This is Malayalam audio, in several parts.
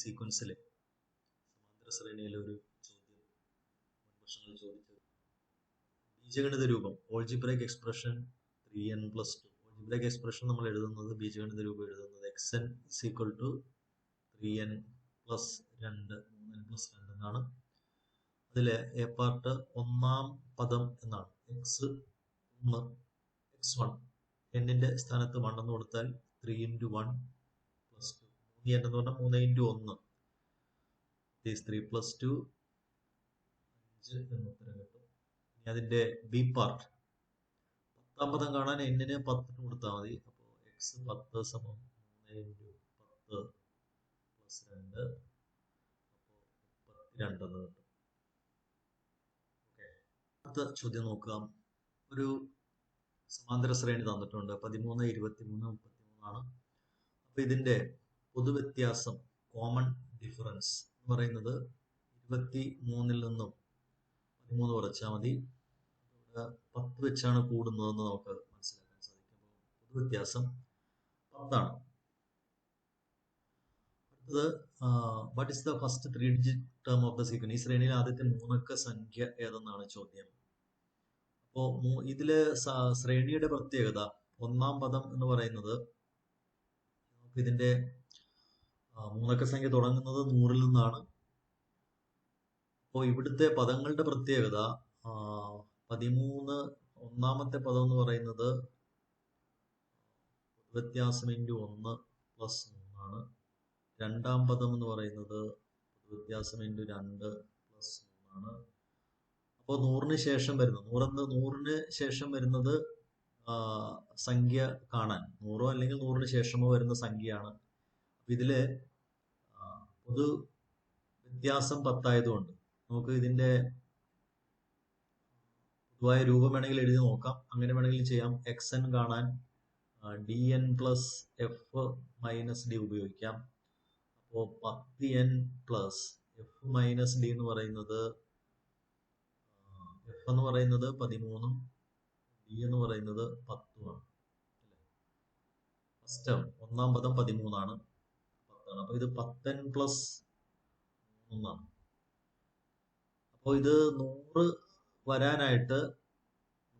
സീക്വൻസിലെ സമാന്തര ശ്രേണിയിലെ ഒരു ചോദ്യം വർഷങ്ങൾ ചോദിച്ചത് ബീജഗണിത രൂപം algebraic expression 3n+2 algebraic expression നമ്മൾ എഴുതുന്നത് ബീജഗണിത രൂപം എഴുതുന്നത് xn is equal to 3n plus 2 3n plus 2 എന്നാണ്. അതിലെ എ പാർട്ട് ഒന്നാം പദം എന്നാണ് x1 n-ന്റെ സ്ഥാനത്ത് 1 എന്ന് കൊടുത്താൽ 3 into 1 plus 2 3n എന്ന് പറഞ്ഞാൽ 3 into 1 is 3 plus 2 5 എന്ന് ഉത്തരം കിട്ടും. ഇനി അതിന്റെ ബി പാർട്ട് പത്താം പദം കാണാൻ n-ന് 10 കൊടുത്താൽ മതി. അപ്പോൾ x 10 സമം 3 into 10 plus 2 അപ്പോൾ 32 എന്ന് കിട്ടും. അടുത്ത ചോദ്യം നോക്കാം. ഒരു സമാന്തര ശ്രേണി തന്നിട്ടുണ്ട് 13, 23, 33 ആണ്. അപ്പൊ ഇതിന്റെ പൊതുവ്യത്യാസം കോമൺ ഡിഫറൻസ് എന്ന് പറയുന്നത് 23 നിന്നും 13 കുറച്ചാൽ മതി. 10 വെച്ചാണ് കൂടുന്നതെന്ന് നമുക്ക് മനസ്സിലാക്കാൻ സാധിക്കും. പൊതുവ്യത്യാസം 10 ആണ്. അടുത്തത് what is the first 3-digit term of the sequence. ഈ ശ്രേണിയിലെ ആദ്യത്തെ 3 അക്ക സംഖ്യ ഏതെന്നാണ് ചോദ്യം. അപ്പോ ഇതില് ശ്രേണിയുടെ പ്രത്യേകത ഒന്നാം പദം എന്ന് പറയുന്നത് ഇതിന്റെ 3 അക്ക സംഖ്യ തുടങ്ങുന്നത് 100-ൽ നിന്നാണ്. അപ്പോൾ ഇവിടുത്തെ പദങ്ങളുടെ പ്രത്യേകത 13 ഒന്നാമത്തെ പദം എന്ന് പറയുന്നത് വ്യത്യാസം ഇൻറ്റു 1 പ്ലസ് 3 ആണ്. രണ്ടാം പദം എന്ന് പറയുന്നത് വ്യത്യാസം ഇൻറ്റു 2 പ്ലസ് 3 ആണ്. അപ്പോൾ 100-ന് ശേഷം വരുന്നത് 100-ന് ശേഷം വരുന്നത് സംഖ്യ കാണാൻ 100-ഓ അല്ലെങ്കിൽ 100-ന് ശേഷമോ വരുന്ന സംഖ്യയാണ്. അപ്പൊ ഇതില് പൊതു വ്യത്യാസം 10 ആയതുകൊണ്ട് നമുക്ക് ഇതിന്റെ പൊതുവായ രൂപം വേണമെങ്കിൽ എഴുതി നോക്കാം. അങ്ങനെ വേണമെങ്കിൽ ചെയ്യാം. xn കാണാൻ dn plus F minus D ഉപയോഗിക്കാം. അപ്പോൾ 10n plus F minus D എന്ന് പറയുന്നത് എഫ് എന്ന് പറയുന്നത് 13-ഉം ഡി എന്ന് പറയുന്നത് 10-ഉമാണ്. ഫസ്റ്റ് ഒന്നാം പദം 13-ആണ്, 10-ആണ്. അപ്പൊ ഇത് 10n പ്ലസ് 3 അപ്പോൾ ഇത് 100 വരാനായിട്ട്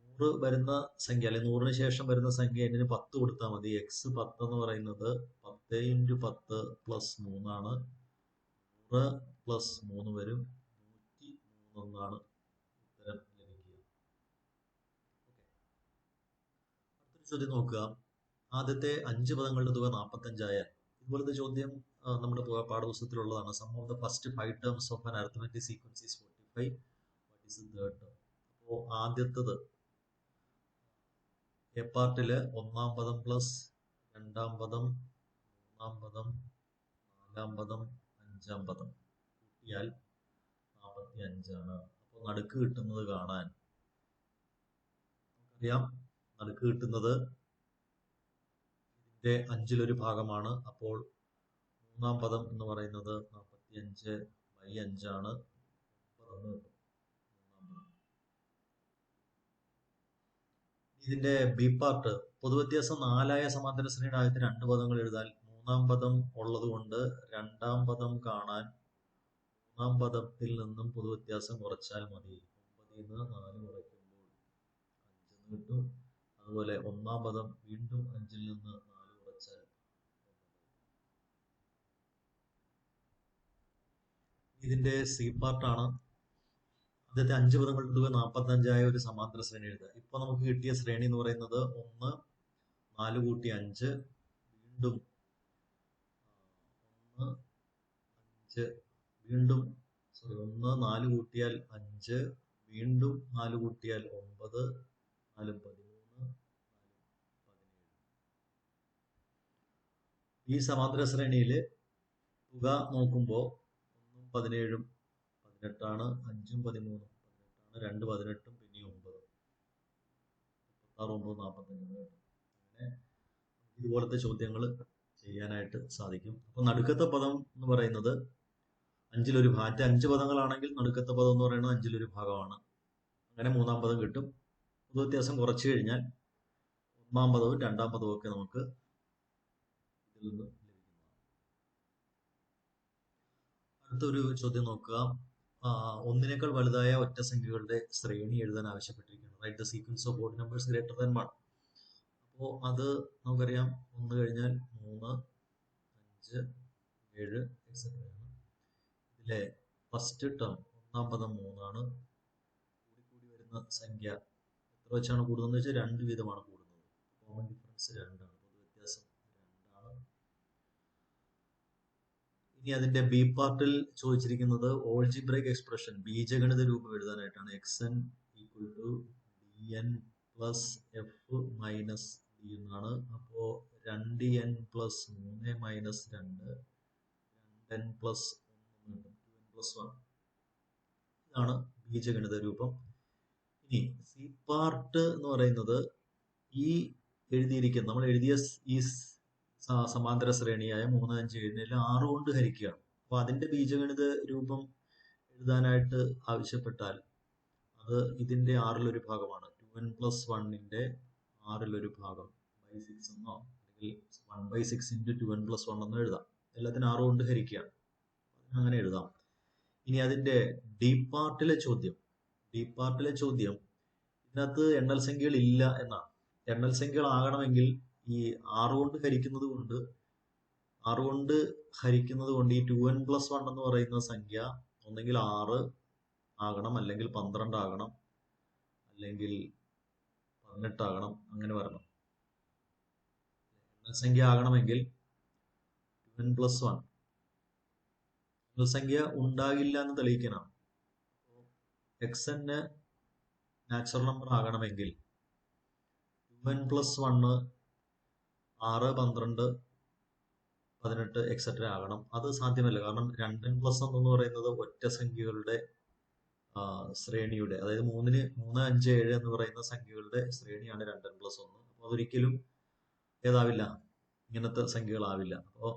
100 വരുന്ന സംഖ്യ അല്ലെങ്കിൽ 100-ന് ശേഷം വരുന്ന സംഖ്യ n-ന് 10 കൊടുത്താൽ മതി. x 10 എന്ന് പറയുന്നത് 10 into 10 പ്ലസ് 3 ആണ്. 100 പ്ലസ് 3 വരും 103 എന്നാണ് ഉത്തരം ലഭിക്കുക. അടുത്തൊരു ചോദ്യം നോക്കുക. ആദ്യത്തെ 5 പദങ്ങളുടെ തുക 45 ആയാൽ ഇതുപോലത്തെ ചോദ്യം നമ്മുടെ പാഠപുസ്തകത്തിലുള്ളതാണ്. Sum of the first 5 terms of an arithmetic sequence is 45. What is the third term? അപ്പോൾ ആദ്യത്തത് എ പാർട്ടില് ഒന്നാം പദം പ്ലസ് രണ്ടാം പദം മൂന്നാം പദം നാലാം പദം അഞ്ചാം പദം കൂട്ടിയാൽ 45 ആണ്. അപ്പോൾ നടുക്ക് കിട്ടുന്നത് കാണാൻ നമുക്കറിയാം. നടുക്ക് കിട്ടുന്നത് ഇതിന്റെ 5-ലൊരു ഭാഗമാണ്. അപ്പോൾ മൂന്നാം പദം എന്ന് പറയുന്നത് 45/5 ആണ്. ഇതിന്റെ ബി പാർട്ട് പൊതുവ്യത്യാസം 4-ആയ സമാന്തര ശ്രേണിയുടെ ആദ്യത്തെ 2 പദങ്ങൾ എഴുതാൻ മൂന്നാം പദം ഉള്ളത് കൊണ്ട് രണ്ടാം പദം കാണാൻ മൂന്നാം പദത്തിൽ നിന്നും പൊതുവ്യത്യാസം കുറച്ചാൽ മതി. 9-ൽ നിന്ന് 4 കുറയ്ക്കുമ്പോൾ 5 കിട്ടും. അതുപോലെ ഒന്നാം പദം വീണ്ടും 5-ൽ നിന്ന് 4 കുറച്ചാൽ ഇതിന്റെ സി പാർട്ടാണ്. ആദ്യത്തെ 5 പദങ്ങളുടെ തുക 45-ആയ ഒരു സമാന്തര ശ്രേണി എഴുതുക. ഇപ്പൊ നമുക്ക് കിട്ടിയ ശ്രേണി എന്ന് പറയുന്നത് 1 4 കൂട്ടി 5 വീണ്ടും 1 5 വീണ്ടും 1 4 കൂട്ടിയാൽ 5 വീണ്ടും 4 കൂട്ടിയാൽ 9 4 13 17. ഈ സമാന്തര ശ്രേണിയിൽ തുക നോക്കുമ്പോൾ 1 17 18ആണ്, 5 13 18ആണ്, 2 18 പിന്നെ 9 36 9 45. അങ്ങനെ ഇതുപോലത്തെ ചോദ്യങ്ങൾ ചെയ്യാനായിട്ട് സാധിക്കും. അപ്പൊ നടുക്കത്തെ പദം എന്ന് പറയുന്നത് 5-ലൊരു ഭാഗം. 5 പദങ്ങളാണെങ്കിൽ നടുക്കത്തെ പദം എന്ന് പറയുന്നത് 5-ലൊരു ഭാഗമാണ്. അങ്ങനെ മൂന്നാം പദം കിട്ടും. പൊതുവ്യത്യാസം കുറച്ചു കഴിഞ്ഞാൽ ഒന്നാം പദവും രണ്ടാം പദവും ഒക്കെ നമുക്ക് ഇതിൽ നിന്ന് ലഭിക്കുന്നതാണ്. അടുത്തൊരു ചോദ്യം നോക്കുക. ഒന്നിനേക്കാൾ വലുതായ ഒറ്റ സംഖ്യകളുടെ ശ്രേണി എഴുതാൻ ആവശ്യപ്പെട്ടിരിക്കുകയാണ്. Write the sequence of odd numbers greater than 1. അപ്പോൾ അത് നമുക്കറിയാം, 1 കഴിഞ്ഞാൽ 3, 5, 7 എക്സെട്ര ആണ്. ഇതിലെ ഫസ്റ്റ് ടേം ഒന്നാം പദം 3 ആണ്. കൂടി വരുന്ന സംഖ്യ എത്ര വെച്ചാണ് കൂടുന്നത് വെച്ചാൽ 2 വീതമാണ് കൂടുന്നത്. കോമൺ ഡിഫറൻസ് 2 ആണ്. വ്യത്യാസം 2 ആണ്. ഇനി അതിന്റെ ബി പാർട്ടിൽ ചോദിച്ചിരിക്കുന്നത് ഓൾജിബ്രൈക് എക്സ്പ്രഷൻ ബീജഗണിത രൂപം എഴുതാനായിട്ടാണ്. xn equal to dn plus F minus D എന്നാണ്. അപ്പോൾ 2n plus 3 minus 2 2n plus 1 2n plus 1 ഇതാണ് ബീജഗണിത രൂപം. ഇനി സി പാർട്ട് എന്ന് പറയുന്നത് ഈ എഴുതിയിരിക്കുന്ന നമ്മൾ എഴുതിയ ഈ സമാന്തര ശ്രേണിയായ 3, 5, 7 6 കൊണ്ട് ഹരിക്കുകയാണ്. അപ്പൊ അതിന്റെ ബീജഗണിത രൂപം എഴുതാനായിട്ട് ആവശ്യപ്പെട്ടാൽ അത് ഇതിന്റെ 6-ലൊരു ഭാഗമാണ്. 2n പ്ലസ് 1ന്റെ 6-ലൊരു ഭാഗം ബൈ 6 എന്നോ അല്ലെങ്കിൽ 1/6 ഇൻറ്റു 2n പ്ലസ് 1 എന്നോ എഴുതാം. എല്ലാത്തിനും 6 കൊണ്ട് ഹരിക്കുകയാണ്, അങ്ങനെ എഴുതാം. ഇനി അതിന്റെ ഡി പാർട്ടിലെ ചോദ്യം ഇതിനകത്ത് എണ്ണൽ സംഖ്യകൾ ഇല്ല എന്നാണ്. എണ്ണൽ സംഖ്യകൾ ആകണമെങ്കിൽ ഈ 6 കൊണ്ട് ഹരിക്കുന്നത് കൊണ്ട് ഈ 2n പ്ലസ് 1 എന്ന് പറയുന്ന സംഖ്യ ഒന്നെങ്കിൽ 6 ആകണം, അല്ലെങ്കിൽ 12 ആകണം, അല്ലെങ്കിൽ 18 ആകണം, അങ്ങനെ വരണം. എണ്ണൽ സംഖ്യ ആകണമെങ്കിൽ 2n പ്ലസ് 1 എണ്ണൽ സംഖ്യ ഉണ്ടാകില്ല എന്ന് തെളിയിക്കാനാണ്. xn നാച്ചുറൽ നമ്പർ ആകണമെങ്കിൽ 2n പ്ലസ് 1 6, 12, 18 എക്സെട്ര ആകണം. അത് സാധ്യമല്ല, കാരണം 2n പ്ലസ് 1 എന്ന് പറയുന്നത് ഒറ്റ സംഖ്യകളുടെ ശ്രേണിയുടെ, അതായത് 3, 5, 7 എന്ന് പറയുന്ന സംഖ്യകളുടെ ശ്രേണിയാണ് 2n പ്ലസ് 1. അപ്പോൾ അതൊരിക്കലും ഏതാവില്ല, ഇങ്ങനത്തെ സംഖ്യകളാവില്ല. അപ്പോൾ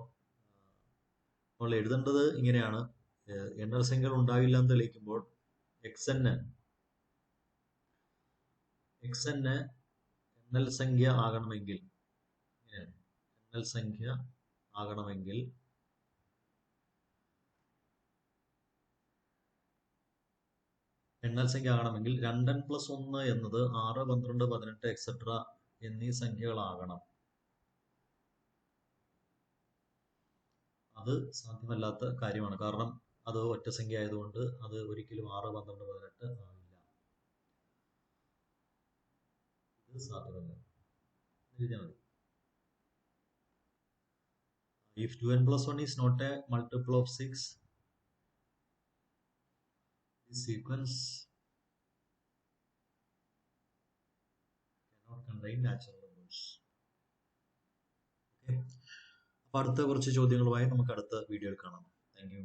നമ്മൾ എഴുതേണ്ടത് ഇങ്ങനെയാണ്. എണ്ണൽ സംഖ്യകൾ ഉണ്ടാകില്ല എന്ന് തെളിയിക്കുമ്പോൾ xn എണ്ണൽ സംഖ്യ ആകണമെങ്കിൽ എണ്ണൽ സംഖ്യ ആകണമെങ്കിൽ 2n പ്ലസ് 1 എന്നത് 6, 12, 18 എക്സെട്ര എന്നീ സംഖ്യകളാകണം. അത് സാധ്യമല്ലാത്ത കാര്യമാണ്, കാരണം അത് ഒറ്റ സംഖ്യ ആയതുകൊണ്ട് അത് ഒരിക്കലും 6, 12, 18 ആവില്ല. ഇത് സാധ്യമല്ല. എഴുതിയാൽ മതി. If 2n plus 1 is not a multiple of 6, this sequence cannot contain natural numbers. Okay. അപ്പോൾ അടുത്ത കുറച്ച് ചോദ്യങ്ങളുമായി നമുക്ക് അടുത്ത വീഡിയോയിൽ കാണാം. Thank you.